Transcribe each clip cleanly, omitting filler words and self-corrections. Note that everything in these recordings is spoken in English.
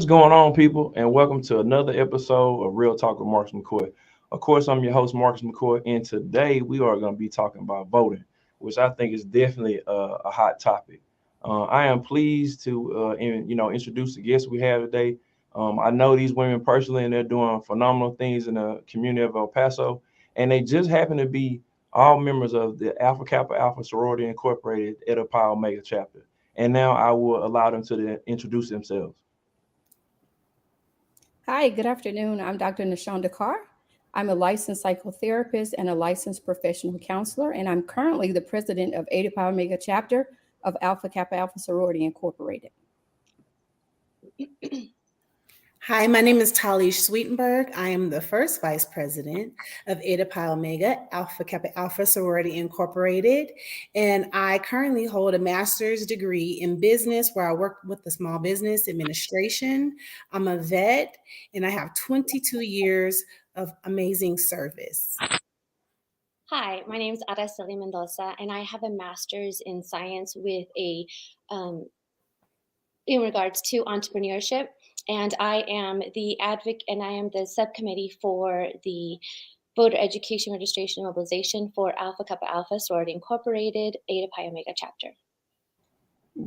What's going on, people? And welcome to another episode of Real Talk with Marcus McCoy. Of course, I'm your host, Marcus McCoy, and today we are going to be talking about voting, which I think is definitely a hot topic. I am pleased to, introduce the guests we have today. I know these women personally, and they're doing phenomenal things in the community of El Paso, and they just happen to be all members of the Alpha Kappa Alpha Sorority Incorporated Eta Pi Omega chapter. And now I will allow them to introduce themselves. Hi, good afternoon. I'm Dr. Nashunda Carr. I'm a licensed psychotherapist and a licensed professional counselor, and I'm currently the president of Eta Pi Omega chapter of Alpha Kappa Alpha Sorority Incorporated. Hi, my name is Talesh Sweetenberg. I am the first vice president of Eta Pi Omega Alpha Kappa Alpha Sorority Incorporated, and I currently hold a master's degree in business where I work with the small business administration. I'm a vet, and I have 22 years of amazing service. Hi, my name is Araceli Mendoza, and I have a master's in science with in regards to entrepreneurship. And I am the advocate, and I am the subcommittee for the voter education registration mobilization for Alpha Kappa Alpha Sorority Incorporated Eta Pi Omega chapter.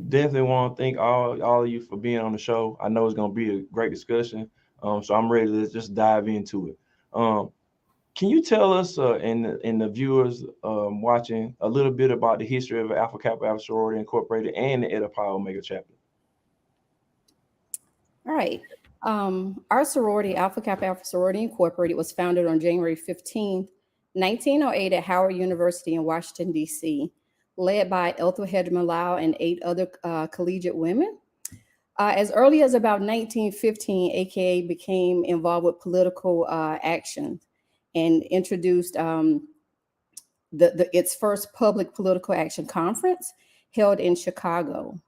Definitely want to thank all of you for being on the show. I know it's going to be a great discussion, so I'm ready to just dive into it. Can you tell us and the viewers watching a little bit about the history of Alpha Kappa Alpha Sorority Incorporated and the Eta Pi Omega chapter? All right. Our sorority, Alpha Kappa Alpha Sorority Incorporated, was founded on January 15th, 1908 at Howard University in Washington, D.C., led by Ethel Hedman and 8 other collegiate women. As early as about 1915, AKA became involved with political action and introduced its first public political action conference held in Chicago.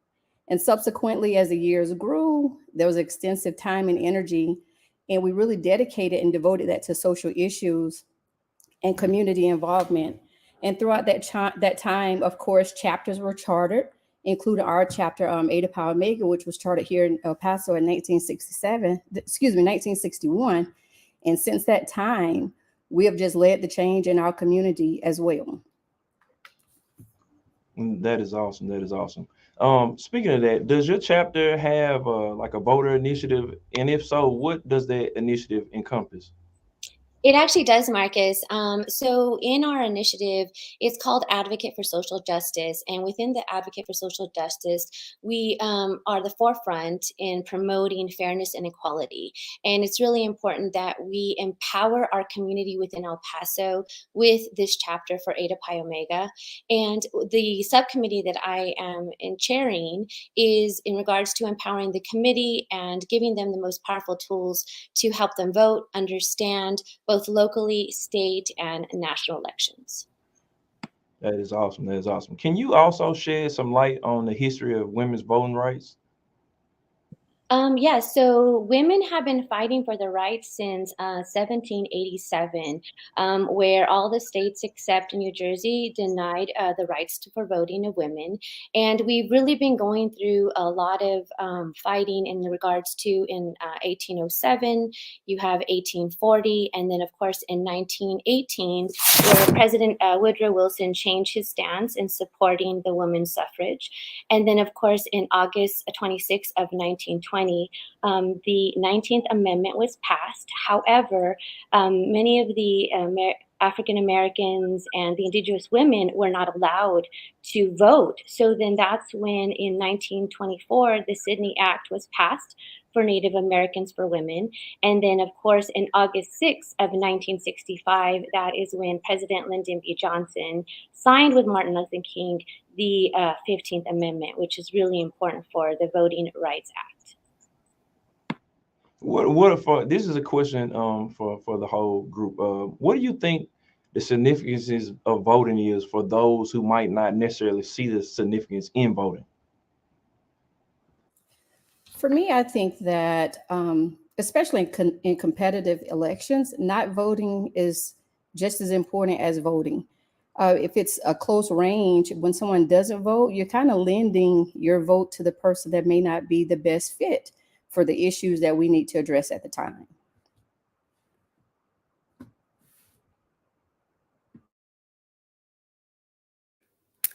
And subsequently, as the years grew, there was extensive time and energy, and we really dedicated and devoted that to social issues and community involvement. And throughout that time, of course, chapters were chartered, including our chapter, Eta Pi Omega, which was chartered here in El Paso in 1961. And since that time, we have just led the change in our community as well. That is awesome. That is awesome. Speaking of that, does your chapter have like a voter initiative? And if so, what does that initiative encompass? It actually does, Marcus. So in our initiative, it's called Advocate for Social Justice. And within the Advocate for Social Justice, we are the forefront in promoting fairness and equality. And it's really important that we empower our community within El Paso with this chapter for Eta Pi Omega. And the subcommittee that I am chairing is in regards to empowering the committee and giving them the most powerful tools to help them vote, understand, both locally, state, and national elections. That is awesome. That is awesome. Can you also shed some light on the history of women's voting rights? Yes, so women have been fighting for their rights since 1787, where all the states except New Jersey denied the rights for voting of women. And we've really been going through a lot of fighting in regards to in 1807, you have 1840, and then of course in 1918, where President Woodrow Wilson changed his stance in supporting the women's suffrage. And then of course in August 26th of 1920, the 19th Amendment was passed. However, many of the African Americans and the indigenous women were not allowed to vote. So then that's when in 1924, the Sydney Act was passed for Native Americans for women. And then of course, in August 6th of 1965, that is when President Lyndon B. Johnson signed with Martin Luther King the 15th Amendment, which is really important for the Voting Rights Act. What for? This is a question for the whole group. What do you think the significance of voting is for those who might not necessarily see the significance in voting? For me, I think that especially in competitive elections, not voting is just as important as voting. If it's a close range, when someone doesn't vote, you're kind of lending your vote to the person that may not be the best fit for the issues that we need to address at the time.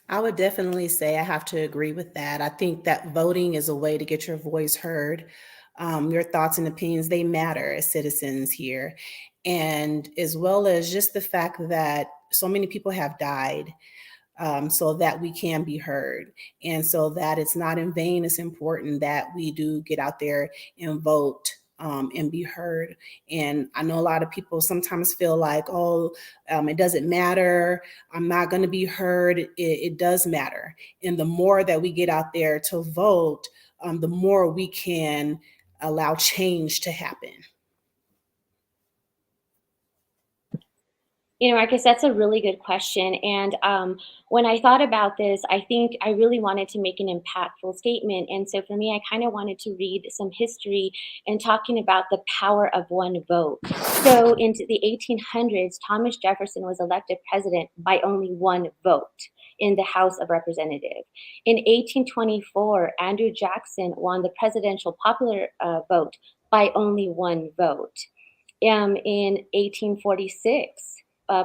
I would definitely say I have to agree with that. I think that voting is a way to get your voice heard. Your thoughts and opinions, they matter as citizens here. And as well as just the fact that so many people have died, so that we can be heard. And so that it's not in vain, it's important that we do get out there and vote. And be heard. And I know a lot of people sometimes feel like, oh, it doesn't matter. I'm not going to be heard. It does matter. And the more that we get out there to vote, the more we can allow change to happen. Marcus, that's a really good question. And when I thought about this, I think I really wanted to make an impactful statement. And so for me, I kind of wanted to read some history and talking about the power of one vote. So into the 1800s, Thomas Jefferson was elected president by only one vote in the House of Representatives. In 1824, Andrew Jackson won the presidential popular vote by only one vote. In 1846,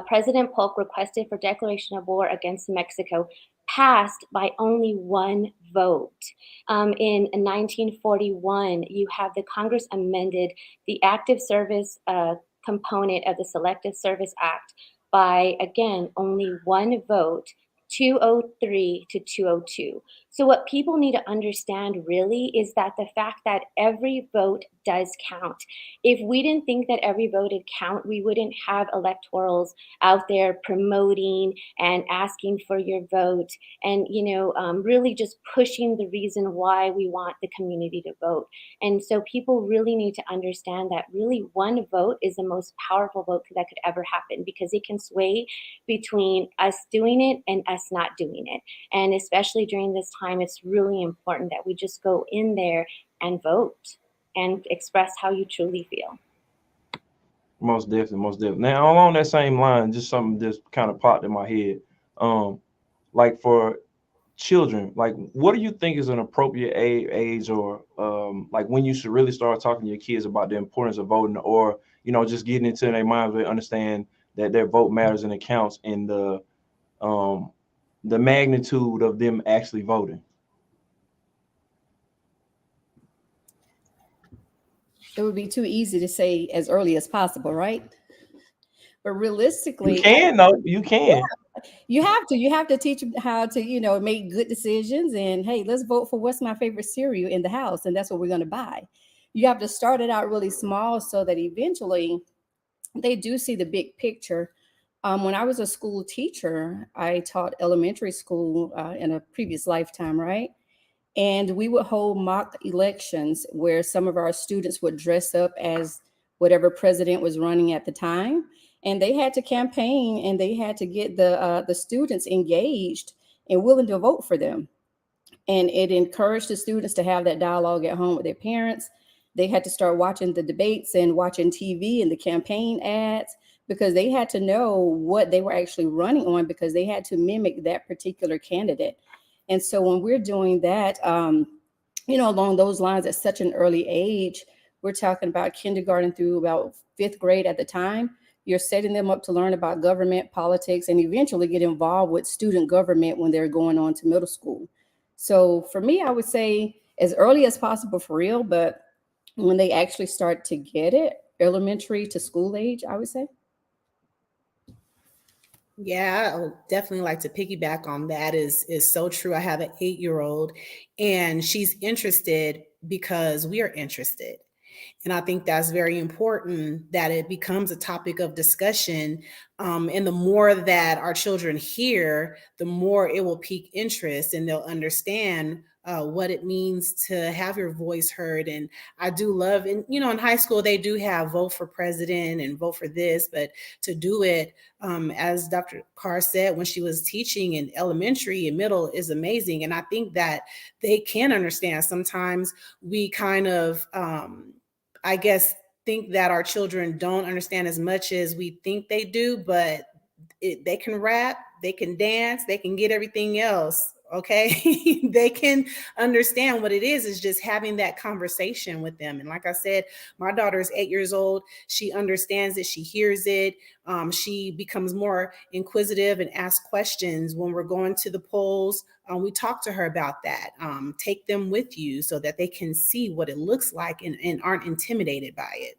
President Polk requested for declaration of war against Mexico, passed by only one vote. In 1941, you have the Congress amended the active service component of the Selective Service Act by, again, only one vote, 203 to 202. So what people need to understand really is that the fact that every vote does count. If we didn't think that every vote would count, we wouldn't have electorals out there promoting and asking for your vote and, really just pushing the reason why we want the community to vote. And so people really need to understand that really one vote is the most powerful vote that could ever happen, because it can sway between us doing it and us not doing it. And especially during this time, it's really important that we just go in there and vote and express how you truly feel. Most definitely, most definitely. Now, along that same line, just something just kind of popped in my head. Like for children, like what do you think is an appropriate age or like when you should really start talking to your kids about the importance of voting, or just getting into their minds where they understand that their vote matters and it counts, and the magnitude of them actually voting? It would be too easy to say as early as possible, right? But realistically, You can, though. You can. You have to teach them how to make good decisions. And hey, let's vote for what's my favorite cereal in the house, and that's what we're going to buy. You have to start it out really small so that eventually they do see the big picture. When I was a school teacher, I taught elementary school in a previous lifetime, right? And we would hold mock elections where some of our students would dress up as whatever president was running at the time, and they had to campaign and they had to get the students engaged and willing to vote for them. And it encouraged the students to have that dialogue at home with their parents. They had to start watching the debates and watching TV and the campaign ads, because they had to know what they were actually running on, because they had to mimic that particular candidate. And so when we're doing that, along those lines at such an early age, we're talking about kindergarten through about 5th grade at the time, you're setting them up to learn about government, politics, and eventually get involved with student government when they're going on to middle school. So for me, I would say as early as possible for real, but when they actually start to get it, elementary to school age, I would say. Yeah, I would definitely like to piggyback on that. Is so true. I have an 8-year-old, and she's interested because we are interested. And I think that's very important that it becomes a topic of discussion. And the more that our children hear, the more it will pique interest and they'll understand what it means to have your voice heard. And I do love, and in high school, they do have vote for president and vote for this, but to do it, as Dr. Carr said, when she was teaching in elementary and middle is amazing. And I think that they can understand. Sometimes we kind of, I guess, think that our children don't understand as much as we think they do, but they can rap, they can dance, they can get everything else Okay. They can understand what it is just having that conversation with them. And like I said, my daughter is 8 years old. She understands it. She hears it. She becomes more inquisitive and asks questions when we're going to the polls. We talk to her about that. Take them with you so that they can see what it looks like and aren't intimidated by it.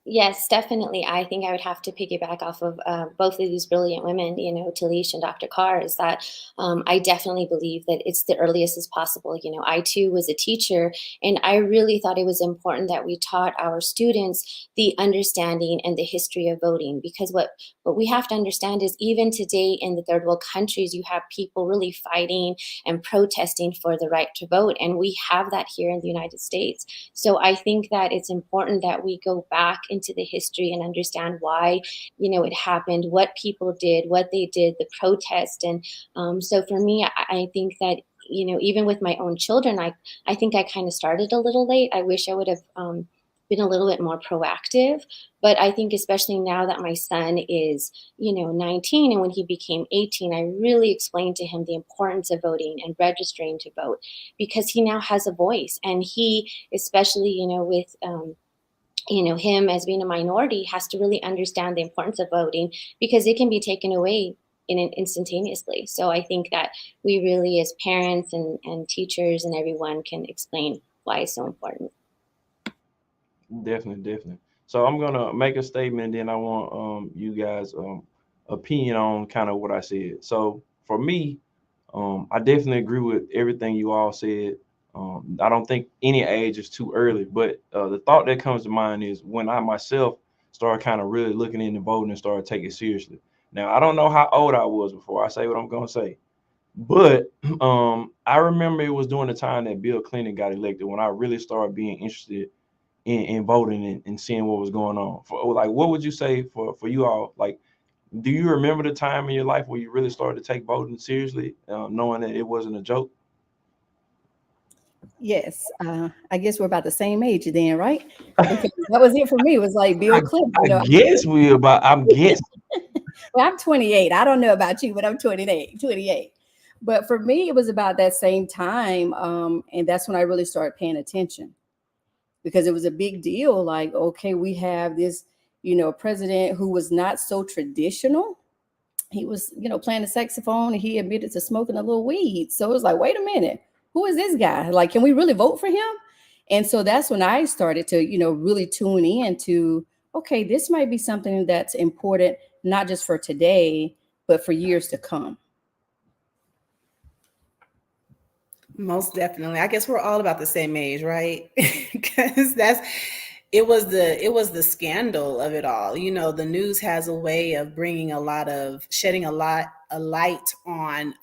Yes, definitely. I think I would have to piggyback off of both of these brilliant women, Talesh and Dr. Carr, is that I definitely believe that it's the earliest as possible. I too was a teacher, and I really thought it was important that we taught our students the understanding and the history of voting, because what we have to understand is even today in the third world countries, you have people really fighting and protesting for the right to vote, and we have that here in the United States. So I think that it's important that we go back into the history and understand why, it happened, what people did, what they did, the protest. And so for me, I think that, even with my own children, I think I kind of started a little late. I wish I would have been a little bit more proactive. But I think especially now that my son is, 19, and when he became 18, I really explained to him the importance of voting and registering to vote, because he now has a voice. And he, especially, with him as being a minority, has to really understand the importance of voting, because it can be taken away instantaneously. So I think that we really, as parents and teachers and everyone, can explain why it's so important. Definitely, definitely. So I'm gonna make a statement, then I want you guys opinion on kind of what I said. So for me, I definitely agree with everything you all said. I don't think any age is too early, but the thought that comes to mind is when I myself started kind of really looking into voting and started taking it seriously. Now I don't know how old I was before I say what I'm gonna say, but I remember it was during the time that Bill Clinton got elected when I really started being interested in voting and seeing what was going on. For like, what would you say for you all? Like, do you remember the time in your life where you really started to take voting seriously, knowing that it wasn't a joke? Yes, I guess we're about the same age then, right? Because that was it for me. It was like Bill I, Clinton. I guess we about. I'm guessing. Well, I'm 28. I don't know about you, but I'm 28. 28. But for me, it was about that same time, and that's when I really started paying attention, because it was a big deal. Like, okay, we have this, president who was not so traditional. He was, playing the saxophone, and he admitted to smoking a little weed. So it was like, wait a minute, who is this guy? Like, can we really vote for him? And so that's when I started to, really tune in to, okay, this might be something that's important, not just for today, but for years to come. Most definitely. I guess we're all about the same age, right? Because it was the scandal of it all. The news has a way of shedding a light on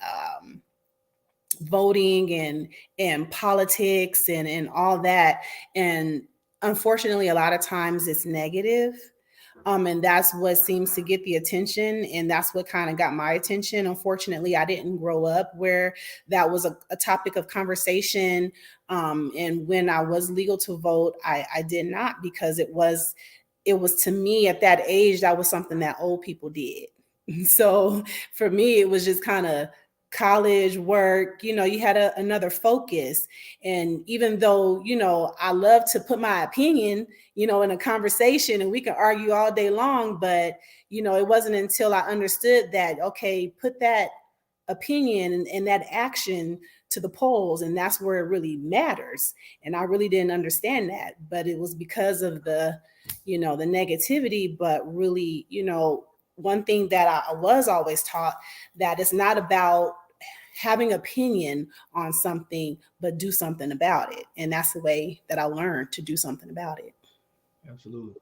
voting and politics and all that. And unfortunately, a lot of times it's negative. And that's what seems to get the attention. And that's what kind of got my attention. Unfortunately, I didn't grow up where that was a topic of conversation. And when I was legal to vote, I did not, because it was to me at that age, that was something that old people did. So for me, it was just kind of college work, you had another focus. And even though, I love to put my opinion, in a conversation, and we can argue all day long, but, it wasn't until I understood that, okay, put that opinion and that action to the polls, and that's where it really matters. And I really didn't understand that, but it was because of the negativity. But really, one thing that I was always taught, that it's not about having opinion on something, but do something about it. And that's the way that I learned to do something about it. Absolutely.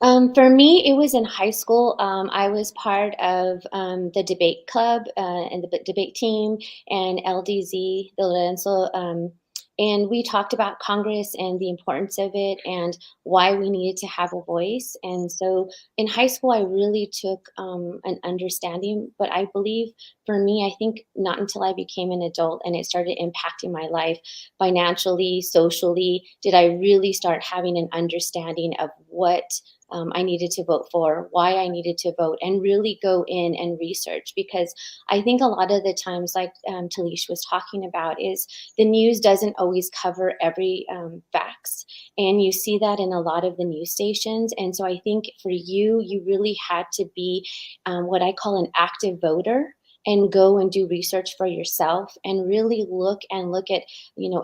For me, it was in high school. I was part of the debate club and the debate team and LDZ, the Lorenzo, and we talked about Congress and the importance of it and why we needed to have a voice. And so in high school, I really took an understanding. But I believe for me, I think not until I became an adult and it started impacting my life financially, socially, did I really start having an understanding of what I needed to vote for, why I needed to vote, and really go in and research. Because I think a lot of the times, like Talesh was talking about, is the news doesn't always cover every facts. And you see that in a lot of the news stations. And so I think for you, you really had to be what I call an active voter, and go and do research for yourself and really look at,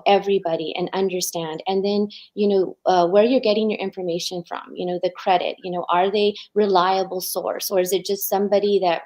everybody and understand. And then, where you're getting your information from, the credit, are they reliable source, or is it just somebody that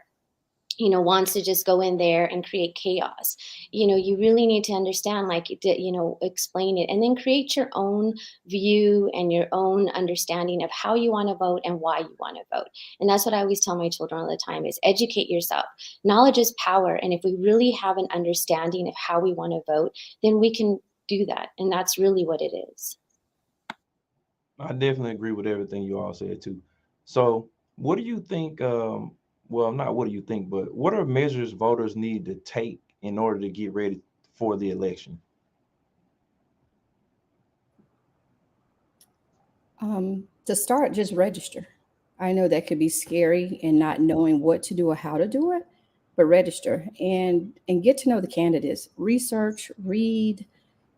wants to just go in there and create chaos? You really need to understand, like, explain it, and then create your own view and your own understanding of how you want to vote and why you want to vote. And that's what I always tell my children all the time, is educate yourself. Knowledge is power. And if we really have an understanding of how we want to vote, then we can do that. And that's really what it is. I definitely agree with everything you all said too. So, what do you think? Well, not what do you think, but what are measures voters need to take in order to get ready for the election? To start, just register. I know that could be scary and not knowing what to do or how to do it, but register and get to know the candidates. Research, read,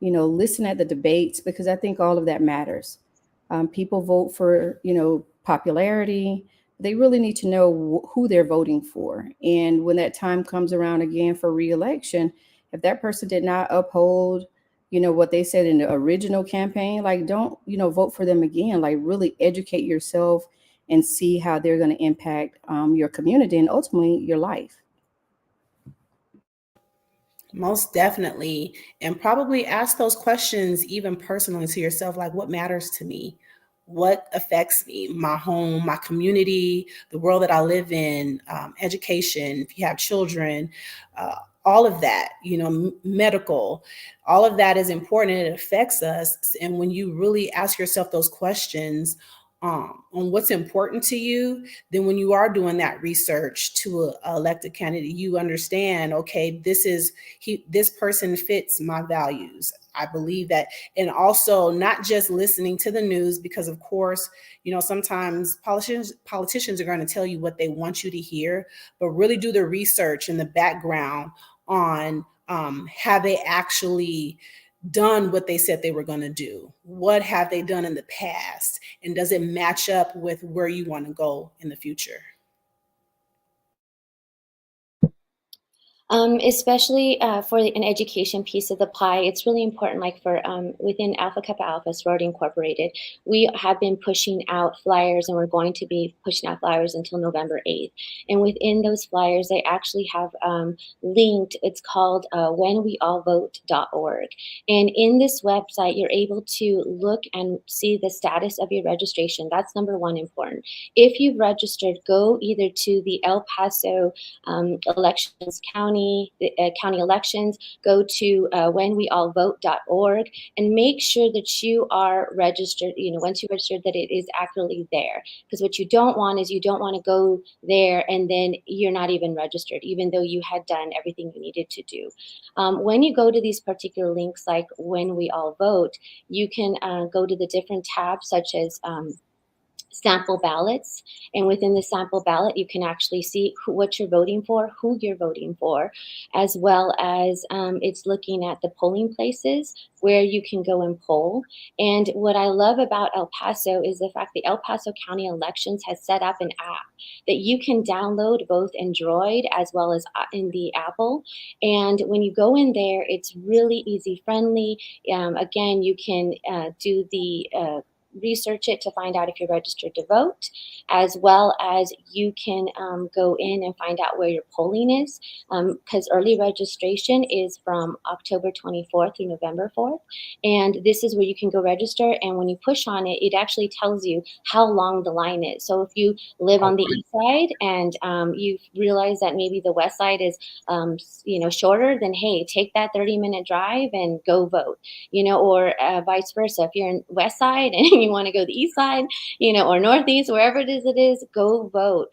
listen at the debates, because I think all of that matters. People vote for popularity. They really need to know who they're voting for, and when that time comes around again for reelection, if that person did not uphold what they said in the original campaign, like, don't vote for them again. Like, really educate yourself and see how they're going to impact your community and ultimately your life. Most definitely. And probably ask those questions even personally to yourself, like, what matters to me? What affects me? My home, my community, the world that I live in, education, if you have children, all of that, medical, all of that is important. It affects us. And when you really ask yourself those questions on what's important to you, then when you are doing that research to a elected candidate, you understand, okay, this person fits my values. I believe that. And also not just listening to the news, because of course, sometimes politicians are going to tell you what they want you to hear, but really do the research in the background on have they actually done what they said they were going to do? What have they done in the past? And does it match up with where you want to go in the future? Especially for an education piece of the pie, it's really important. Like for within Alpha Kappa Alpha Sorority Incorporated, we have been pushing out flyers, and we're going to be pushing out flyers until November 8th. And within those flyers, they actually have linked. It's called whenweallvote.org. And in this website, you're able to look and see the status of your registration. That's number one important. If you've registered, go either to the El Paso elections county elections, go to whenweallvote.org, and make sure that you are registered. Once you register, that it is accurately there. Because what you don't want is, you don't want to go there and then you're not even registered, even though you had done everything you needed to do. When you go to these particular links, like When We All Vote, you can go to the different tabs, such as sample ballots. And within the sample ballot, you can actually see what you're voting for, who you're voting for, as well as it's looking at the polling places where you can go and poll. And what I love about El Paso is the fact that El Paso County Elections has set up an app that you can download both Android as well as in the Apple. And when you go in there, it's really easy friendly. Again, you can do the research it to find out if you're registered to vote, as well as you can go in and find out where your polling is, because early registration is from October 24th through November 4th. And this is where you can go register. And when you push on it, it actually tells you how long the line is. So if you live on the east side and you realize that maybe the west side is shorter, then hey, take that 30-minute drive and go vote, or vice versa. If you're in west side and you want to go the east side, or northeast, wherever it is, go vote,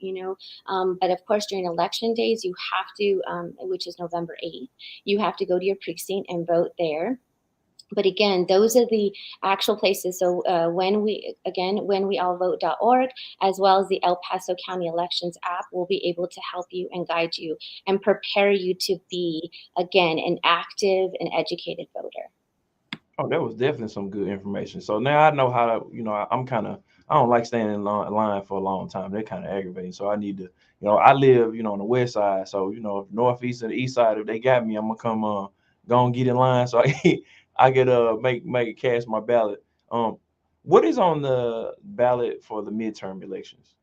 but of course, during election days, you have to, which is November 8th, you have to go to your precinct and vote there. But again, those are the actual places. So when we all vote.org, as well as the El Paso County Elections app, will be able to help you and guide you and prepare you to be, again, an active and educated voter. Oh, that was definitely some good information. So now I know how to, I'm kind of, I don't like staying in line for a long time. They're kind of aggravating. So I need to, I live, on the west side. So, if northeast and the east side, if they got me, I'm gonna come go and get in line. So I get make cast my ballot. What is on the ballot for the midterm elections?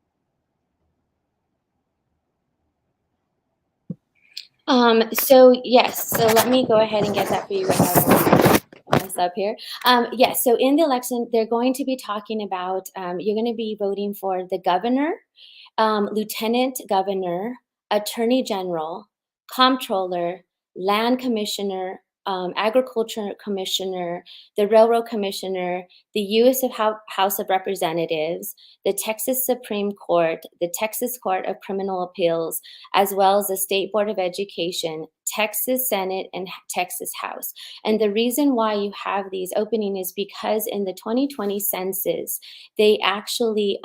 So yes, so let me go ahead and get that for you guys up here. Yes, so in the election, they're going to be talking about, you're going to be voting for the governor, lieutenant governor, attorney general, comptroller, land commissioner, agriculture commissioner, the railroad commissioner, the U.S. House of Representatives, the Texas Supreme Court, the Texas Court of Criminal Appeals, as well as the State Board of Education, Texas Senate, and Texas House. And the reason why you have these opening is because in the 2020 census, they actually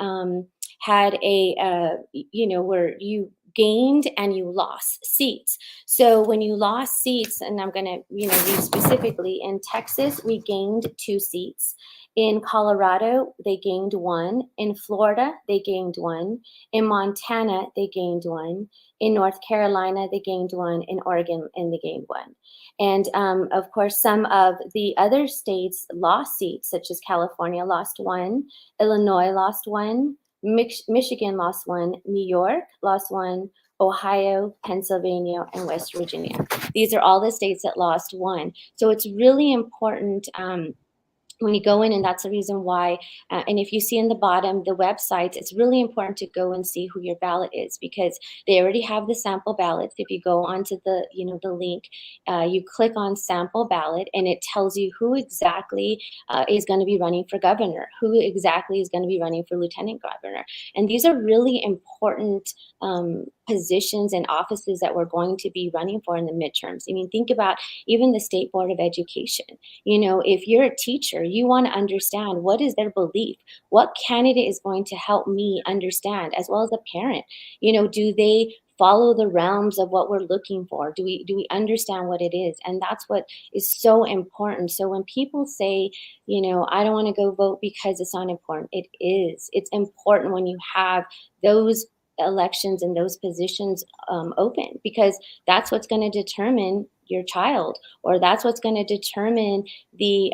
had where you gained and you lost seats. So when you lost seats, and I'm going to, read specifically, in Texas, we gained 2 seats. In Colorado, they gained 1. In Florida, they gained 1. In Montana, they gained 1. In North Carolina, they gained 1. In Oregon, and they gained 1. And of course, some of the other states lost seats, such as California lost 1, Illinois lost 1, Michigan lost 1, New York lost 1, Ohio, Pennsylvania, and West Virginia. These are all the states that lost 1. So it's really important when you go in, and that's the reason why, and if you see in the bottom, the websites, it's really important to go and see who your ballot is, because they already have the sample ballots. If you go onto the, the link, you click on sample ballot, and it tells you who exactly is going to be running for governor, who exactly is going to be running for lieutenant governor. And these are really important positions and offices that we're going to be running for in the midterms. I mean, think about even the State Board of Education. If you're a teacher, you want to understand what is their belief, what candidate is going to help me understand, as well as a parent. Do they follow the realms of what we're looking for? Do we understand what it is? And that's what is so important. So when people say, I don't want to go vote because it's not important, it is. It's important when you have those elections and those positions open, because that's what's going to determine your child, or that's what's going to determine the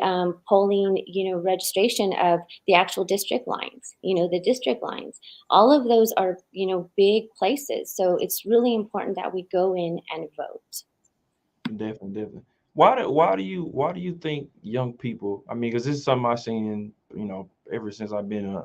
polling, registration of the actual district lines, the district lines. All of those are, big places. So it's really important that we go in and vote. Definitely. Why do you think young people? I mean, because this is something I've seen, ever since I've been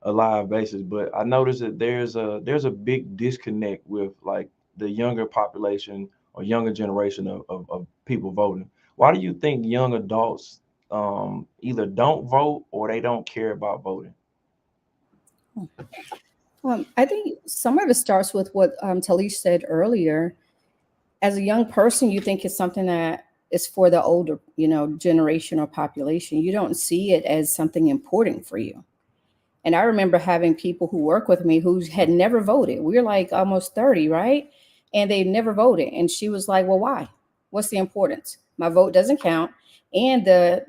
a live basis. But I noticed that there's a big disconnect with like the younger population or younger generation of people voting. Why do you think young adults either don't vote or they don't care about voting? I think some of it starts with what Talesh said earlier. As a young person, you think it's something that is for the older, generation or population. You don't see it as something important for you. And I remember having people who work with me who had never voted. We were like almost 30, right? And they never voted. And she was like, well, why? What's the importance? My vote doesn't count. And the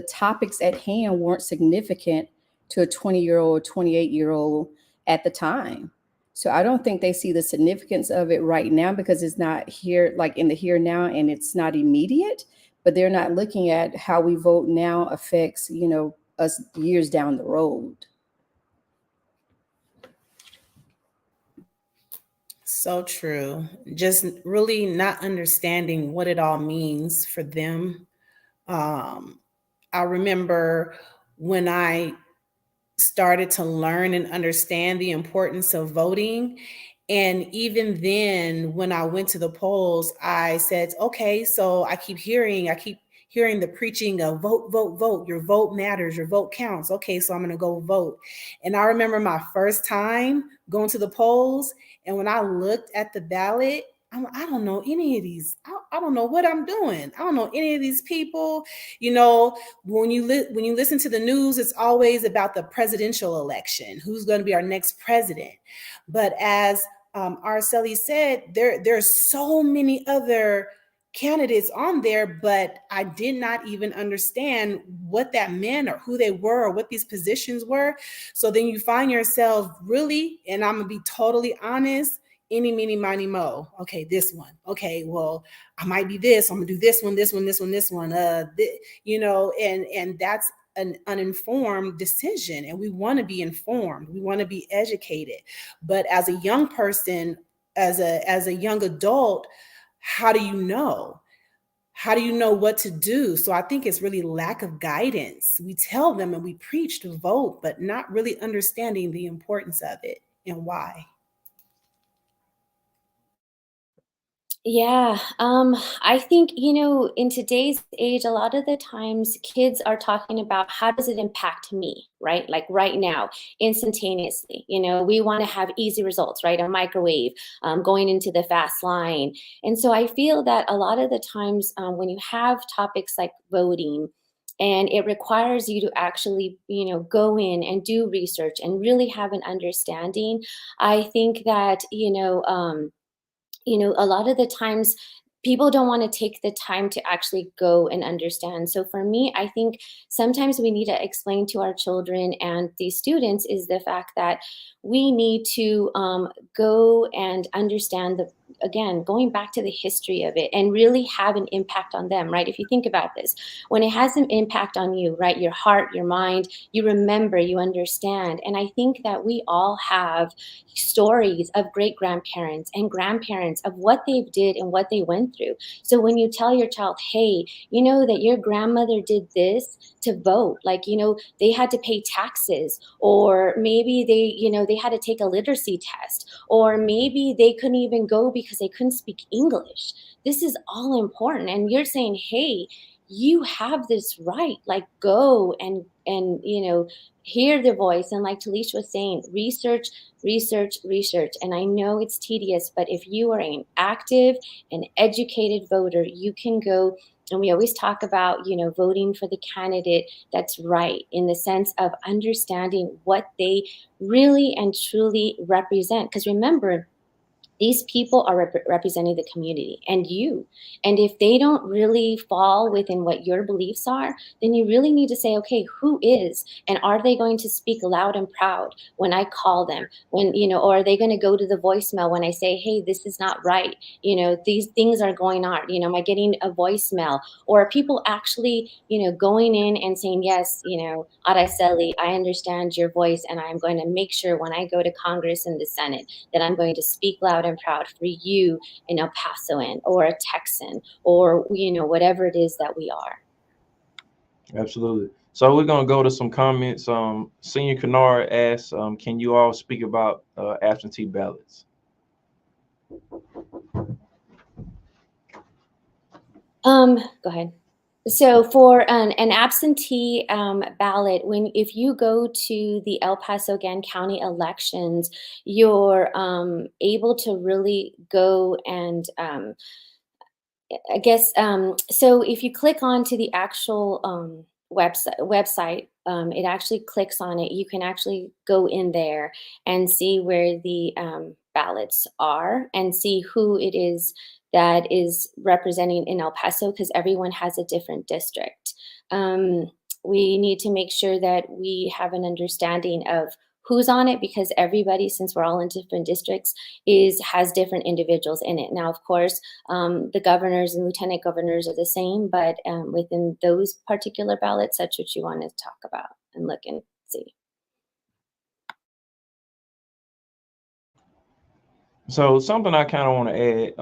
topics at hand weren't significant to a 20-year-old, 28-year-old at the time. So I don't think they see the significance of it right now, because it's not here, like in the here now, and it's not immediate, but they're not looking at how we vote now affects, us years down the road. So true. Just really not understanding what it all means for them. I remember when I started to learn and understand the importance of voting. And even then, when I went to the polls, I said, okay, so I keep hearing the preaching of vote, vote, vote. Your vote matters. Your vote counts. Okay, so I'm going to go vote. And I remember my first time going to the polls. And when I looked at the ballot, I don't know any of these. I don't know what I'm doing. I don't know any of these people. You know, when you listen to the news, it's always about the presidential election. Who's going to be our next president? But as Araceli said, there's so many other candidates on there, but I did not even understand what that meant or who they were or what these positions were. So then you find yourself really, and I'm gonna be totally honest, any, meeny, miny, mo. Okay, this one. Okay, well, I might be this. I'm gonna do this one, this one, this one, this one. You know, and that's an uninformed decision, and we want to be informed. We want to be educated. But as a young person, as a young adult, how do you know? How do you know what to do? So I think it's really lack of guidance. We tell them and we preach to vote, but not really understanding the importance of it and why. Yeah, I think, in today's age, a lot of the times kids are talking about how does it impact me, right? Like right now, instantaneously. We want to have easy results, right? A microwave, going into the fast line. And so I feel that a lot of the times when you have topics like voting, and it requires you to actually, go in and do research and really have an understanding. I think that, a lot of the times people don't want to take the time to actually go and understand. So for me, I think sometimes we need to explain to our children and these students is the fact that we need to go and understand again, going back to the history of it and really have an impact on them, right? If you think about this, when it has an impact on you, right, your heart, your mind, you remember, you understand. And I think that we all have stories of great grandparents and grandparents of what they did and what they went through. So when you tell your child, hey, you know that your grandmother did this to vote, like, they had to pay taxes, or maybe they had to take a literacy test, or maybe they couldn't even go because they couldn't speak English. This is all important. And you're saying, hey, you have this right, like go and hear the voice. And like Talesh was saying, research, research, research. And I know it's tedious, but if you are an active and educated voter, you can go. And we always talk about, voting for the candidate that's right, in the sense of understanding what they really and truly represent. Because remember, these people are representing the community and you. And if they don't really fall within what your beliefs are, then you really need to say, okay, who is, and are they going to speak loud and proud when I call them, when, or are they going to go to the voicemail when I say, hey, this is not right. These things are going on, am I getting a voicemail, or are people actually, going in and saying, yes, Araceli, I understand your voice. And I'm going to make sure when I go to Congress and the Senate that I'm going to speak loud and proud for you, an El Pasoan or a Texan, or whatever it is that we are. Absolutely. So we're gonna go to some comments. Senior Kennard asks, can you all speak about absentee ballots? Go ahead. So for an absentee ballot, if you go to the El Paso County elections, you're able to really go and I guess so. If you click onto the actual website, it actually clicks on it. You can actually go in there and see where the ballots are and see who it is that is representing in El Paso, because everyone has a different district. We need to make sure that we have an understanding of who's on it, because everybody, since we're all in different districts, has different individuals in it. Now, of course, the governors and lieutenant governors are the same, but within those particular ballots, that's what you want to talk about and look and see. So something I kind of want to add,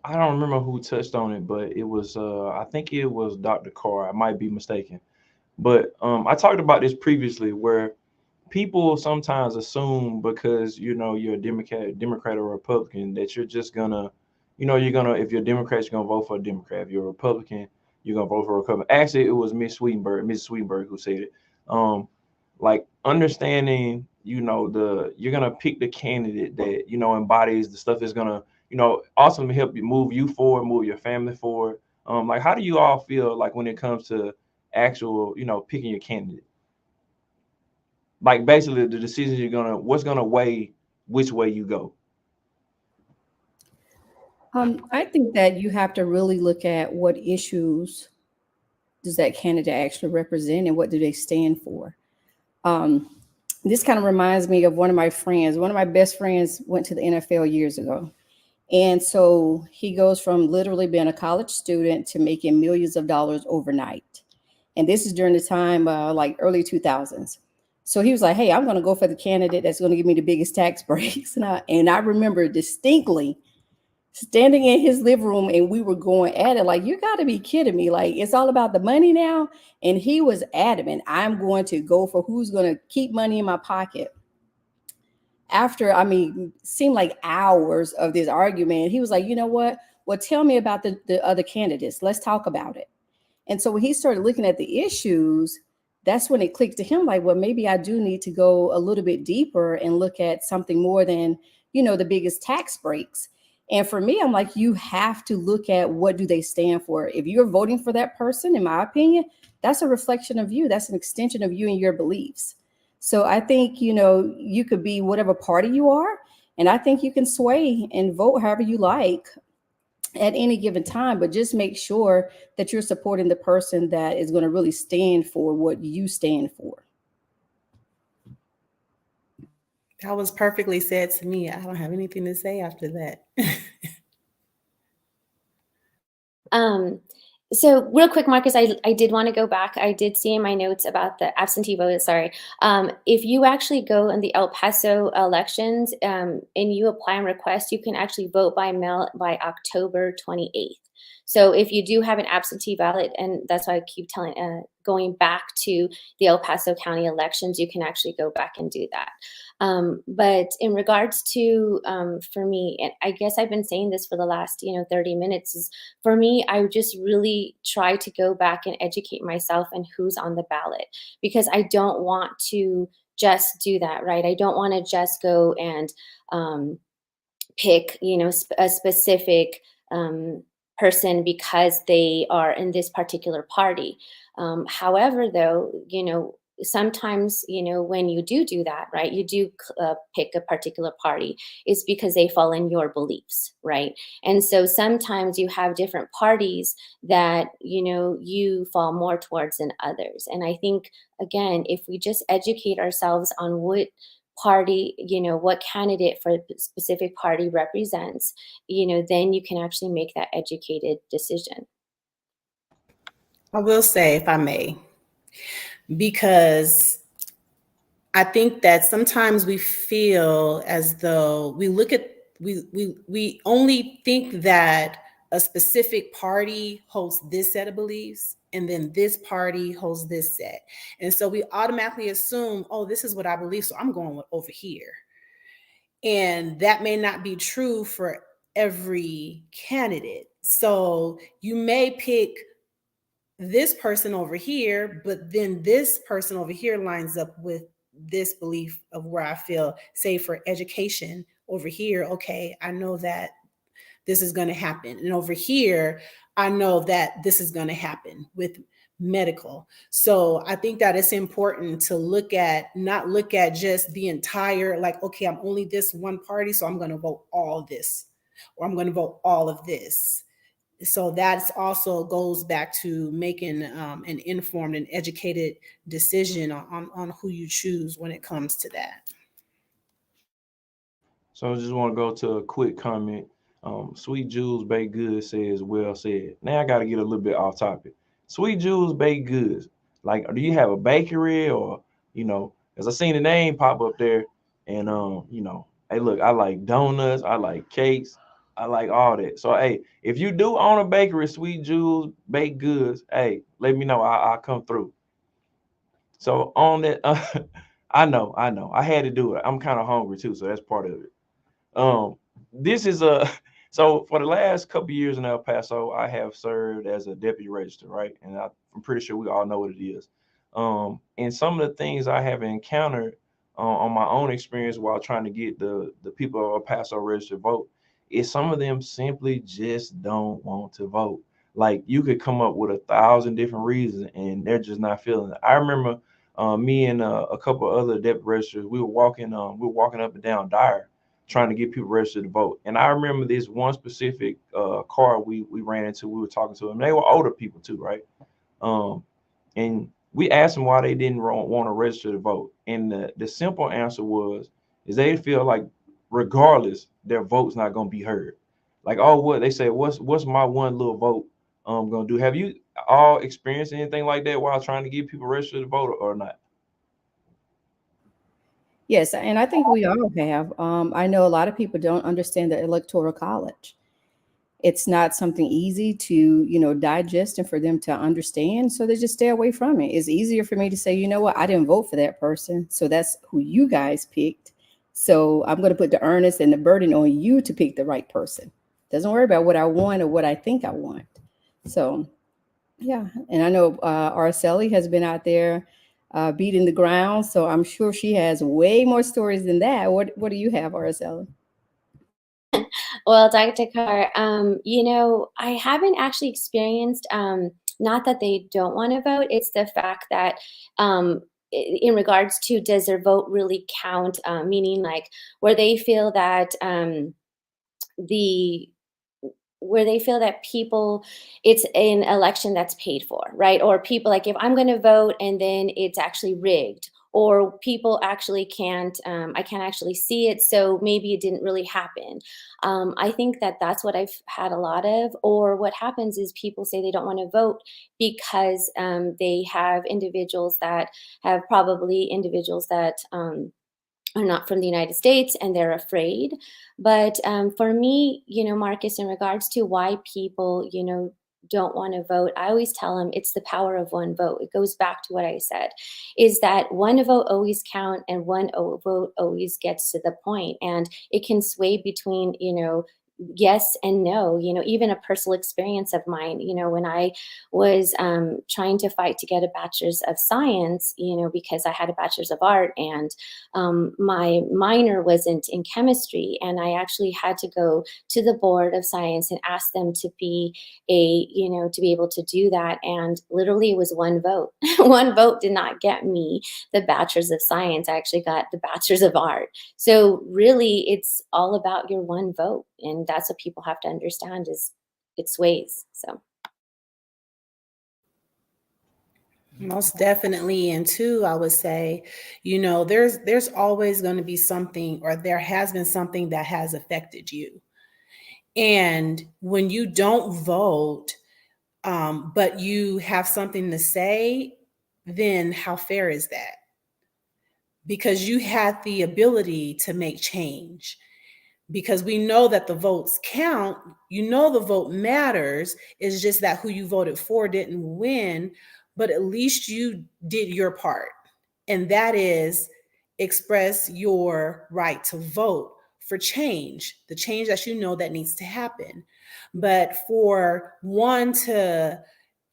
I don't remember who touched on it, but it was, I think it was Dr. Carr. I might be mistaken. But I talked about this previously, where people sometimes assume because you're a Democrat or Republican, that you're just gonna, if you're a Democrat, you're gonna vote for a Democrat. If you're a Republican, you're gonna vote for a Republican. Actually, it was Mrs. Sweetenberg who said it. Like understanding, you're gonna pick the candidate that embodies the stuff that's gonna ultimately help you move forward, move your family forward. Like, how do you all feel like when it comes to actual, picking your candidate? Like, basically the decisions what's gonna weigh which way you go. I think that you have to really look at what issues does that candidate actually represent and what do they stand for. Um, this kind of reminds me of one of my friends. One of my best friends went to the NFL years ago. And so he goes from literally being a college student to making millions of dollars overnight. And this is during the time, like early 2000s. So he was like, hey, I'm going to go for the candidate that's going to give me the biggest tax breaks. And I remember distinctly standing in his living room and we were going at it like, you got to be kidding me. Like, it's all about the money now. And he was adamant, I'm going to go for who's going to keep money in my pocket. After, seemed like hours of this argument, he was like, you know what? Well, tell me about the other candidates. Let's talk about it. And so when he started looking at the issues, that's when it clicked to him like, well, maybe I do need to go a little bit deeper and look at something more than, the biggest tax breaks. And for me, I'm like, you have to look at what do they stand for. If you're voting for that person, in my opinion, that's a reflection of you. That's an extension of you and your beliefs. So I think, you could be whatever party you are. And I think you can sway and vote however you like at any given time, but just make sure that you're supporting the person that is going to really stand for what you stand for. That was perfectly said to me. I don't have anything to say after that. So real quick, Marcus, I did want to go back. I did see in my notes about the absentee vote. Sorry. If you actually go in the El Paso elections and you apply and request, you can actually vote by mail by October 28th. So if you do have an absentee ballot, and that's why I keep going back to the El Paso County elections, you can actually go back and do that. But in regards to, for me, and I guess I've been saying this for the last, 30 minutes, is for me, I just really try to go back and educate myself and who's on the ballot, because I don't want to just do that, right? I don't want to just go and pick, a specific person because they are in this particular party. However, though, sometimes, when you do that, right, you do pick a particular party, it's because they fall in your beliefs, right? And so sometimes you have different parties that, you fall more towards than others. And I think, again, if we just educate ourselves on what party, what candidate for a specific party represents, then you can actually make that educated decision. I will say, if I may, because I think that sometimes we feel as though we only think that a specific party holds this set of beliefs and then this party holds this set. And so we automatically assume, oh, this is what I believe, so I'm going over here. And that may not be true for every candidate. So you may pick this person over here, but then this person over here lines up with this belief of where I feel, say for education over here, okay, I know that this is going to happen. And over here, I know that this is going to happen with medical. So I think that it's important to not look at just the entire, like, okay, I'm only this one party, so I'm going to vote all this, or I'm going to vote all of this. So that's also goes back to making an informed and educated decision on who you choose when it comes to that. So I just want to go to a quick comment. Sweet Jules Baked Goods says, well said. Now I got to get a little bit off topic. Sweet Jules Baked Goods, like, do you have a bakery or, as I seen the name pop up there, and, hey, look, I like donuts, I like cakes, I like all that. So, hey, if you do own a bakery, Sweet Jules Baked Goods, hey, let me know. I'll come through. So on that, I know, I had to do it. I'm kind of hungry too, so that's part of it. This is a so for the last couple of years in El Paso, I have served as a deputy register, right? And I'm pretty sure we all know what it is. And some of the things I have encountered on my own experience while trying to get the people of El Paso registered vote some of them simply just don't want to vote. Like you could come up with 1,000 different reasons, and they're just not feeling it. I remember me and a couple of other deputy registers, we were walking up and down Dyer trying to get people registered to vote. And I remember this one specific car we ran into. We were talking to them. They were older people too, right? And we asked them why they didn't want to register to vote. And the simple answer is they feel like regardless, their vote's not going to be heard. Like, oh, what they say, what's my one little vote going to do? Have you all experienced anything like that while trying to get people registered to vote or not? Yes, and I think we all have. I know a lot of people don't understand the Electoral College. It's not something easy to, digest and for them to understand. So they just stay away from it. It's easier for me to say, you know what, I didn't vote for that person. So that's who you guys picked. So I'm going to put the earnest and the burden on you to pick the right person. Doesn't worry about what I want or what I think I want. So, yeah. And I know Araceli has been out there beating the ground. So I'm sure she has way more stories than that. What do you have, Araceli? Well, Dr. Carr, I haven't actually experienced, not that they don't want to vote, it's the fact that in regards to does their vote really count, meaning like where they feel that the where they feel that people, it's an election that's paid for, right? Or people like, if I'm going to vote and then it's actually rigged, or people actually can't, I can't actually see it, so maybe it didn't really happen. I think that that's what I've had a lot of. Or what happens is people say they don't want to vote because they have individuals that are not from the United States and they're afraid. But for me, Marcus, in regards to why people, don't want to vote, I always tell them it's the power of one vote. It goes back to what I said, is that one vote always count and one vote always gets to the point. And it can sway between, yes and no. Even a personal experience of mine, when I was trying to fight to get a bachelor's of science, because I had a bachelor's of art, and my minor wasn't in chemistry, and I actually had to go to the board of science and ask them to be to be able to do that. And literally it was one vote. One vote did not get me the bachelor's of science. I actually got the bachelor's of art. So really it's all about your one vote. And that's what people have to understand, is it sways. So Most definitely. And two, I would say, there's always going to be something, or there has been something that has affected you. And when you don't vote, but you have something to say, then how fair is that? Because you had the ability to make change. Because we know that the votes count, the vote matters. It's just that who you voted for didn't win, but at least you did your part. And that is express your right to vote for change, the change that that needs to happen. But for one to,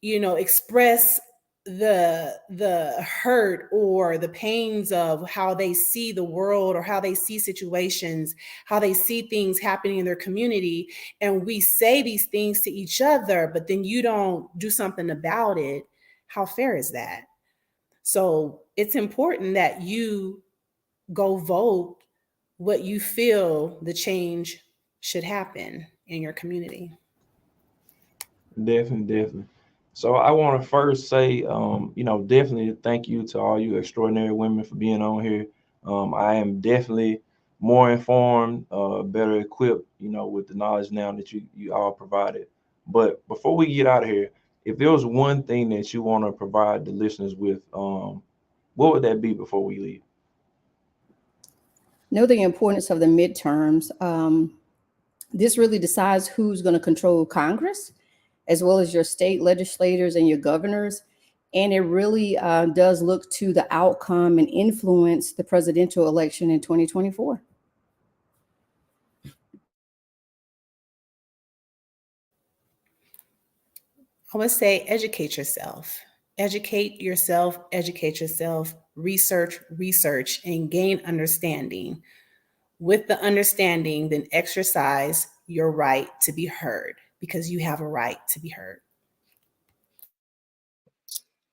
express the hurt or the pains of how they see the world or how they see situations, how they see things happening in their community, and we say these things to each other, but then you don't do something about it, how fair is that? So it's important that you go vote what you feel the change should happen in your community. Definitely. So I want to first say, definitely thank you to all you extraordinary women for being on here. I am definitely more informed, better equipped, with the knowledge now that you all provided. But before we get out of here, if there was one thing that you want to provide the listeners with, what would that be before we leave? Know the importance of the midterms. This really decides who's going to control Congress, as well as your state legislators and your governors. And it really does look to the outcome and influence the presidential election in 2024. I would say educate yourself. Educate yourself, research, and gain understanding. With the understanding, then exercise your right to be heard, because you have a right to be heard.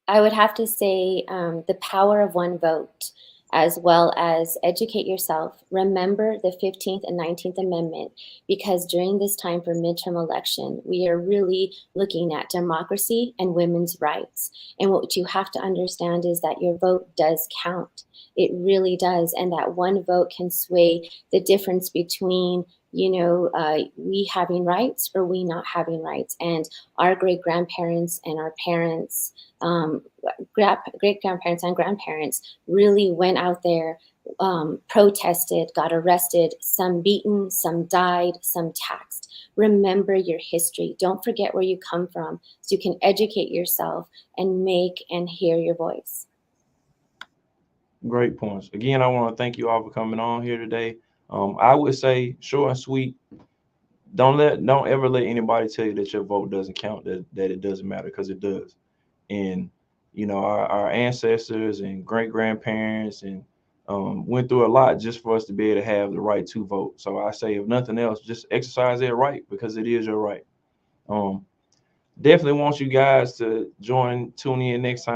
I would have to say the power of one vote, as well as educate yourself. Remember the 15th and 19th Amendment, because during this time for midterm election, we are really looking at democracy and women's rights. And what you have to understand is that your vote does count. It really does. And that one vote can sway the difference between we having rights or we not having rights. And our great grandparents and our parents, great grandparents and grandparents really went out there, protested, got arrested, some beaten, some died, some taxed. Remember your history. Don't forget where you come from, so you can educate yourself and make and hear your voice. Great points. Again, I want to thank you all for coming on here today. I would say short and sweet. Don't ever let anybody tell you that your vote doesn't count, that it doesn't matter, because it does. And our ancestors and great grandparents and went through a lot just for us to be able to have the right to vote. So I say, if nothing else, just exercise that right, because it is your right. Definitely want you guys to tune in next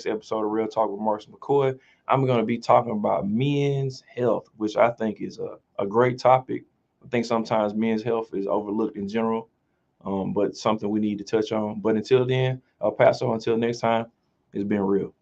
episode of Real Talk with Marcus McCoy. I'm going to be talking about men's health, which I think is a great topic. I think sometimes men's health is overlooked in general, but something we need to touch on. But until then, El Paso, until next time, it's been real.